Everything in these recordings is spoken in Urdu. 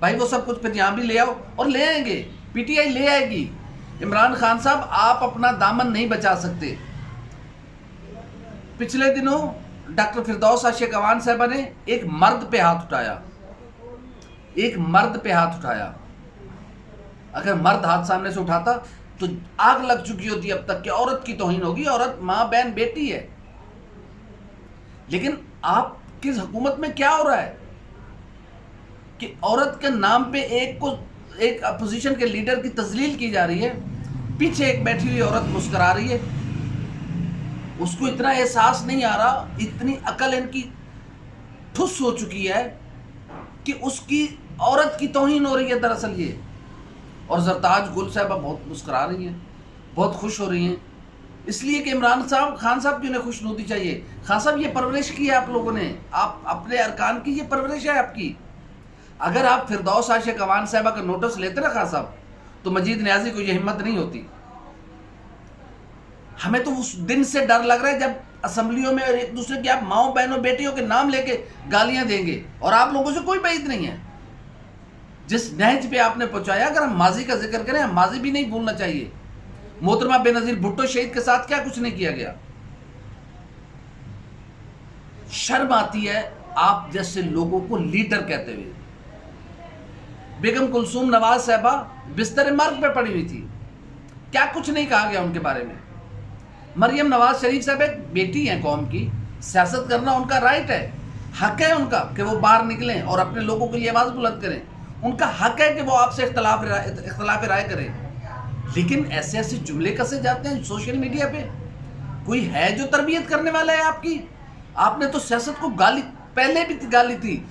بھائی وہ سب کچھ پھر یہاں بھی لے آؤ، اور لے آئیں گے، پی ٹی آئی لے آئے گی۔ عمران خان صاحب آپ اپنا دامن نہیں بچا سکتے۔ پچھلے دنوں ڈاکٹر فردوس عاشق اعوان صاحبہ نے ایک مرد پہ ہاتھ اٹھایا، ایک مرد پہ ہاتھ اٹھایا۔ اگر مرد ہاتھ سامنے سے اٹھاتا تو آگ لگ چکی ہوتی اب تک کہ عورت کی توہین ہوگی، عورت ماں بہن بیٹی ہے۔ لیکن آپ کی حکومت میں کیا ہو رہا ہے کہ عورت کے نام پہ ایک اپوزیشن کے لیڈر کی تذلیل کی جا رہی ہے، پیچھے ایک بیٹھی ہوئی عورت مسکرا رہی ہے۔ اس کو اتنا احساس نہیں آ رہا، اتنی عقل ان کی ٹھس ہو چکی ہے کہ اس کی عورت کی توہین ہو رہی ہے دراصل یہ۔ اور زرتاج گل صاحبہ بہت مسکرا رہی ہیں، بہت خوش ہو رہی ہیں، اس لیے کہ عمران خان صاحب کی انہیں خوشنودی چاہیے۔ خان صاحب یہ پرورش کی ہے آپ لوگوں نے، آپ اپنے ارکان کی یہ پرورش ہے آپ کی۔ اگر آپ فردوس عاشق اعوان صاحبہ کا نوٹس لیتے نا خان صاحب، تو مجید نیازی کو یہ ہمت نہیں ہوتی۔ ہمیں تو اس دن سے ڈر لگ رہا ہے جب اسمبلیوں میں ایک دوسرے کی آپ ماؤں بہنوں بیٹیوں کے نام لے کے گالیاں دیں گے، اور آپ لوگوں سے کوئی بعید نہیں ہے۔ جس نہج پہ آپ نے پہنچایا، اگر ہم ماضی کا ذکر کریں، ہم ماضی بھی نہیں بھولنا چاہیے۔ محترمہ بے نظیر بھٹو شہید کے ساتھ کیا کچھ نہیں کیا گیا۔ شرم آتی ہے آپ جیسے لوگوں کو لیڈر کہتے ہوئے۔ بیگم کلثوم نواز صاحبہ بستر مرگ پہ پڑی ہوئی تھی، کیا کچھ نہیں کہا گیا ان کے بارے میں۔ مریم نواز شریف صاحب ایک بیٹی ہیں قوم کی، سیاست کرنا ان کا رائٹ ہے، حق ہے ان کا کہ وہ باہر نکلیں اور اپنے لوگوں کے لیے آواز بلند کریں، ان کا حق ہے کہ وہ آپ سے اختلاف رائے کریں۔ لیکن ایسے ایسے جملے کسے جاتے ہیں سوشل میڈیا پہ؟ کوئی ہے جو تربیت کرنے والا ہے آپ کی؟ آپ نے تو سیاست کو گالی پہلے بھی گالی تھی،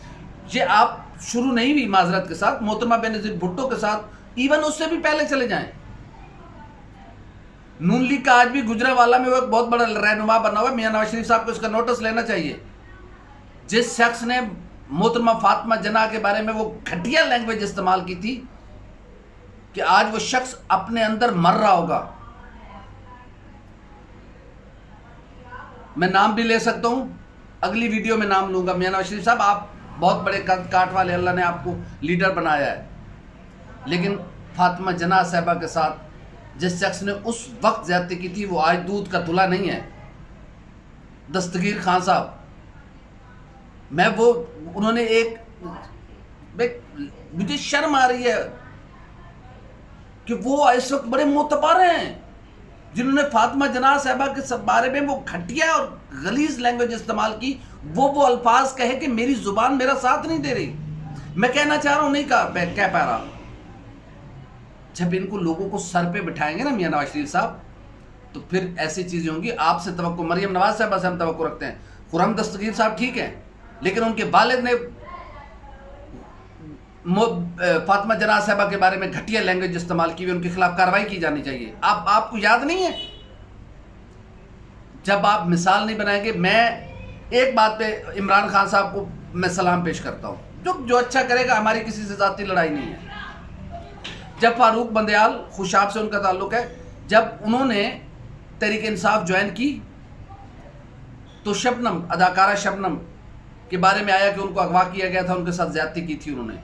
یہ آپ شروع نہیں ہوئی معذرت کے ساتھ محترمہ بے نظیر بھٹو کے ساتھ، ایون اس سے بھی پہلے چلے جائیں۔ نون لیگ کا آج بھی گجرانوالہ میں وہ ایک بہت بڑا رہنما بنا ہوا ہے، میاں نواز شریف صاحب کو اس کا نوٹس لینا چاہیے۔ جس شخص نے محترمہ فاطمہ جناح کے بارے میں وہ گھٹیا لینگویج استعمال کی تھی کہ آج وہ شخص اپنے اندر مر رہا ہوگا۔ میں نام بھی لے سکتا ہوں، اگلی ویڈیو میں نام لوں گا۔ میاں نواز شریف صاحب آپ بہت بڑے قد کاٹ والے، اللہ نے آپ کو لیڈر بنایا ہے، لیکن فاطمہ جناح صاحبہ کے ساتھ جس شخص نے اس وقت زیادتی کی تھی وہ آج دودھ کا دھلا نہیں ہے۔ دستگیر خان صاحب، انہوں نے مجھے شرم آ رہی ہے کہ وہ اس وقت بڑے معتبر ہیں جنہوں نے فاطمہ جناح صاحبہ کے بارے میں وہ گھٹیا اور غلیظ لینگویج استعمال کی، وہ الفاظ کہے کہ میری زبان میرا ساتھ نہیں دے رہی، میں کہنا چاہ رہا ہوں نہیں کہہ پا رہا۔ جب ان کو لوگوں کو سر پہ بٹھائیں گے نا میاں نواز شریف صاحب، تو پھر ایسی چیزیں ہوں گی۔ آپ سے توقع، مریم نواز صاحبہ سے ہم توقع رکھتے ہیں، خرم دستگیر صاحب ٹھیک ہیں، لیکن ان کے والد نے فاطمہ جناح صاحبہ کے بارے میں گھٹیا لینگویج استعمال کی ہوئی، ان کے خلاف کارروائی کی جانی چاہیے۔ آپ کو یاد نہیں ہے؟ جب آپ مثال نہیں بنائیں گے، میں ایک بات پہ عمران خان صاحب کو میں سلام پیش کرتا ہوں، جو اچھا کرے گا، ہماری کسی سے ذاتی لڑائی نہیں ہے۔ جب فاروق بندیال، خوشاب سے ان کا تعلق ہے، جب انہوں نے تحریک انصاف جوائن کی تو شبنم، اداکارہ شبنم کے بارے میں آیا کہ ان کو اغوا کیا گیا تھا، ان کے ساتھ زیادتی کی تھی انہوں نے،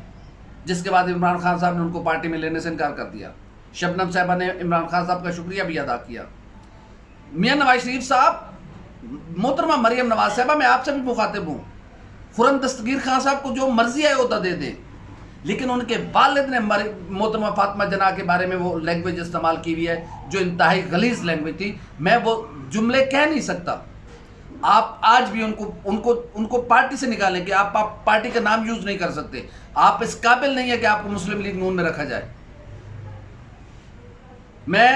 جس کے بعد عمران خان صاحب نے ان کو پارٹی میں لینے سے انکار کر دیا۔ شبنم صاحبہ نے عمران خان صاحب کا شکریہ بھی ادا کیا۔ میاں نواز شریف صاحب، محترمہ مریم نواز صاحبہ، میں آپ سے بھی مخاطب ہوں، خرم دستگیر خان صاحب کو جو مرضی ہے عہدہ دے دیں، لیکن ان کے والد نے محترمہ فاطمہ جناح کے بارے میں وہ لینگویج استعمال کی ہوئی ہے جو انتہائی غلیظ لینگویج تھی۔ میں وہ جملے کہہ نہیں سکتا۔ آپ آج بھی ان کو پارٹی سے نکالیں کہ آپ پارٹی کا نام یوز نہیں کر سکتے، آپ اس قابل نہیں ہے کہ آپ کو مسلم لیگ نون میں رکھا جائے۔ میں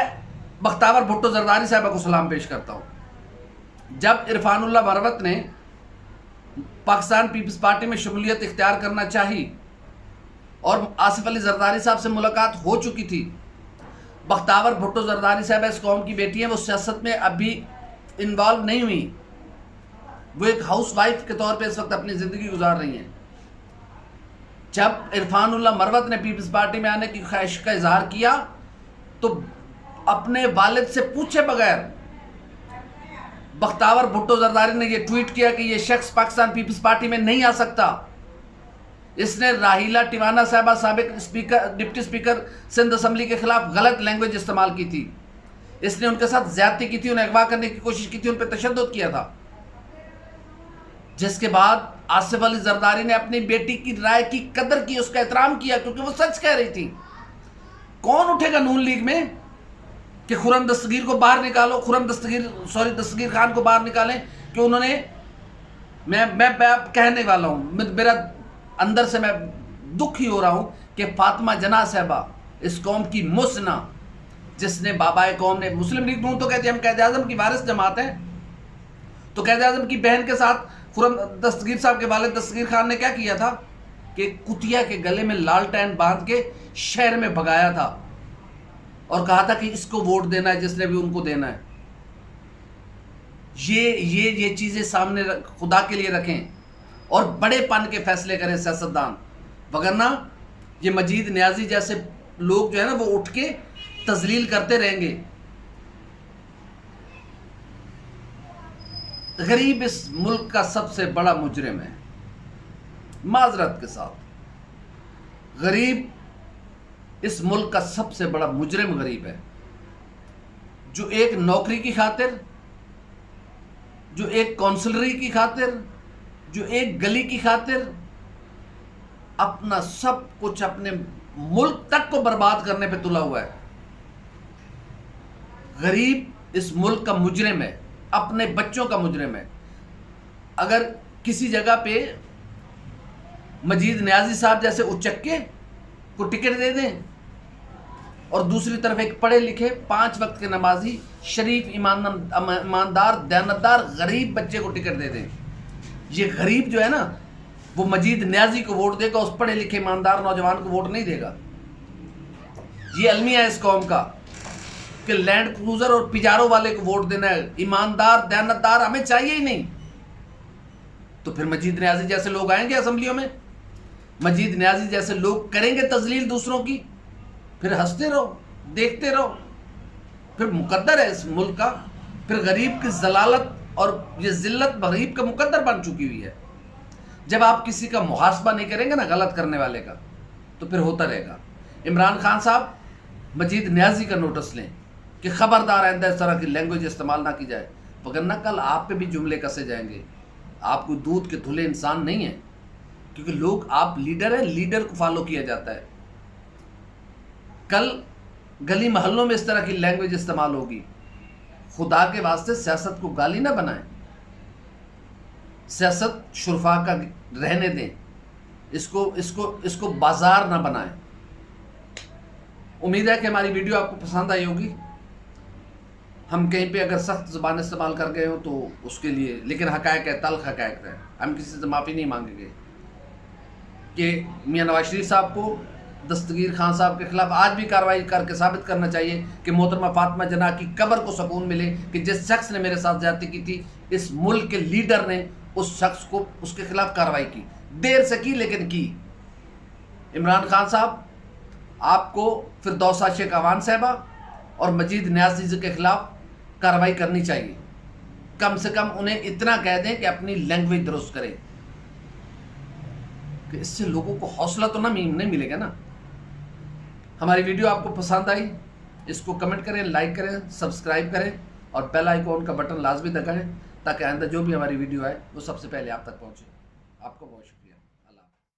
بختیار بھٹو زرداری صاحبہ کو سلام پیش کرتا ہوں۔ جب عرفان اللہ مروت نے پاکستان پیپلز پارٹی میں شمولیت اختیار کرنا چاہی اور آصف علی زرداری صاحب سے ملاقات ہو چکی تھی، بختیار بھٹو زرداری صاحب اس قوم کی بیٹی ہیں، وہ سیاست میں ابھی انوالو نہیں ہوئی، وہ ایک ہاؤس وائف کے طور پہ اس وقت اپنی زندگی گزار رہی ہیں۔ جب عرفان اللہ مروت نے پیپلز پارٹی میں آنے کی خواہش کا اظہار کیا تو اپنے والد سے پوچھے بغیر بختیار بھٹو زرداری نے یہ ٹویٹ کیا کہ یہ شخص پاکستان پیپلز پارٹی میں نہیں آ سکتا۔ اس نے راہیلہ ٹیوانا صاحبہ سابق ڈپٹی اسپیکر سندھ اسمبلی کے خلاف غلط لینگویج استعمال کی تھی. اس نے ان کے ساتھ زیادتی کی تھی, انہیں اغوا کرنے کی کوشش کی تھی, ان پہ تشدد کیا تھا. جس کے بعد آصف علی زرداری نے اپنی بیٹی کی رائے کی قدر کی, اس کا احترام کیا, کیونکہ وہ سچ کہہ رہی تھی. کون اٹھے گا نون لیگ میں کہ خرم دستگیر کو باہر نکالو, دستگیر خان کو باہر نکالیں, کہ انہوں نے, میں کہنے والا ہوں, میرا اندر سے میں دکھی ہو رہا ہوں کہ فاطمہ جناح صاحبہ اس قوم کی مسنہ, جس نے بابائے قوم نے, مسلم لیگ نون تو کہتے ہیں ہم قائد اعظم کی وارث جماعت ہیں, تو قائد اعظم کی بہن کے ساتھ خرم دستگیر صاحب کے والد دستگیر خان نے کیا کیا تھا کہ کتیا کے گلے میں لالٹین باندھ کے شہر میں بھگایا تھا اور کہا تھا کہ اس کو ووٹ دینا ہے جس نے بھی ان کو دینا ہے. یہ چیزیں سامنے خدا کے لیے رکھیں اور بڑے پن کے فیصلے کریں سیاستدان, وگرنہ یہ مجید نیازی جیسے لوگ جو ہے نا وہ اٹھ کے تذلیل کرتے رہیں گے. غریب اس ملک کا سب سے بڑا مجرم ہے, معذرت کے ساتھ. غریب اس ملک کا سب سے بڑا مجرم غریب ہے, جو ایک نوکری کی خاطر, جو ایک کونسلری کی خاطر, جو ایک گلی کی خاطر اپنا سب کچھ اپنے ملک تک کو برباد کرنے پہ تلا ہوا ہے. غریب اس ملک کا مجرم ہے, اپنے بچوں کا مجرم ہے. اگر کسی جگہ پہ مجید نیازی صاحب جیسے اچکے کو ٹکٹ دے دیں اور دوسری طرف ایک پڑھے لکھے 5 وقت کے نمازی شریف ایماندار دیانتدار غریب بچے کو ٹکٹ دے دیں, یہ غریب جو ہے نا وہ مجید نیازی کو ووٹ دے گا, اس پڑھے لکھے ایماندار نوجوان کو ووٹ نہیں دے گا. یہ المیہ ہے اس قوم کا کہ لینڈ کروزر اور پجاروں والے کو ووٹ دینا ہے, ایماندار دیانتدار ہمیں چاہیے ہی نہیں. تو پھر مجید نیازی جیسے لوگ آئیں گے اسمبلیوں میں, مجید نیازی جیسے لوگ کریں گے تذلیل دوسروں کی, پھر ہنستے رہو, دیکھتے رہو. پھر مقدر ہے اس ملک کا, پھر غریب کی ضلالت اور یہ ذلت غریب کا مقدر بن چکی ہوئی ہے. جب آپ کسی کا محاسبہ نہیں کریں گے نا غلط کرنے والے کا, تو پھر ہوتا رہے گا. عمران خان صاحب مجید نیازی کا نوٹس لیں کہ خبردار آئندہ اس طرح کی لینگویج استعمال نہ کی جائے, وگرنہ کل آپ پہ بھی جملے کسے جائیں گے. آپ کوئی دودھ کے دھلے انسان نہیں ہیں, کیونکہ لوگ, آپ لیڈر ہیں, لیڈر کو فالو کیا جاتا ہے. کل گلی محلوں میں اس طرح کی لینگویج استعمال ہوگی. خدا کے واسطے سیاست کو گالی نہ بنائیں, سیاست شرفا کا رہنے دیں, اس کو بازار نہ بنائیں. امید ہے کہ ہماری ویڈیو آپ کو پسند آئی ہوگی. ہم کہیں پہ اگر سخت زبان استعمال کر گئے ہوں تو اس کے لیے, لیکن حقائق ہے, تلخ حقائق ہے. ہم کسی سے معافی نہیں مانگیں گے کہ میاں نواز شریف صاحب کو دستگیر خان صاحب کے خلاف آج بھی کارروائی کر کے ثابت کرنا چاہیے کہ محترمہ فاطمہ جناح کی قبر کو سکون ملے کہ جس شخص نے میرے ساتھ زیادتی کی تھی, اس ملک کے لیڈر نے اس شخص کو, اس کے خلاف کارروائی کی. دیر سے کی لیکن کی. عمران خان صاحب, آپ کو فردوسہ شیخ اوان صاحبہ اور مجید نیازی کے خلاف کارروائی کرنی چاہیے. کم سے کم انہیں اتنا کہہ دیں کہ اپنی لینگویج درست کریں, کہ اس سے لوگوں کو حوصلہ تو نہیں ملے گا نا. ہماری ویڈیو آپ کو پسند آئی, اس کو کمنٹ کریں, لائک کریں, سبسکرائب کریں اور بیل آئیکن کا بٹن لازمی دبائیں تاکہ آئندہ جو بھی ہماری ویڈیو آئے وہ سب سے پہلے آپ تک پہنچے. آپ کو بہت شکریہ.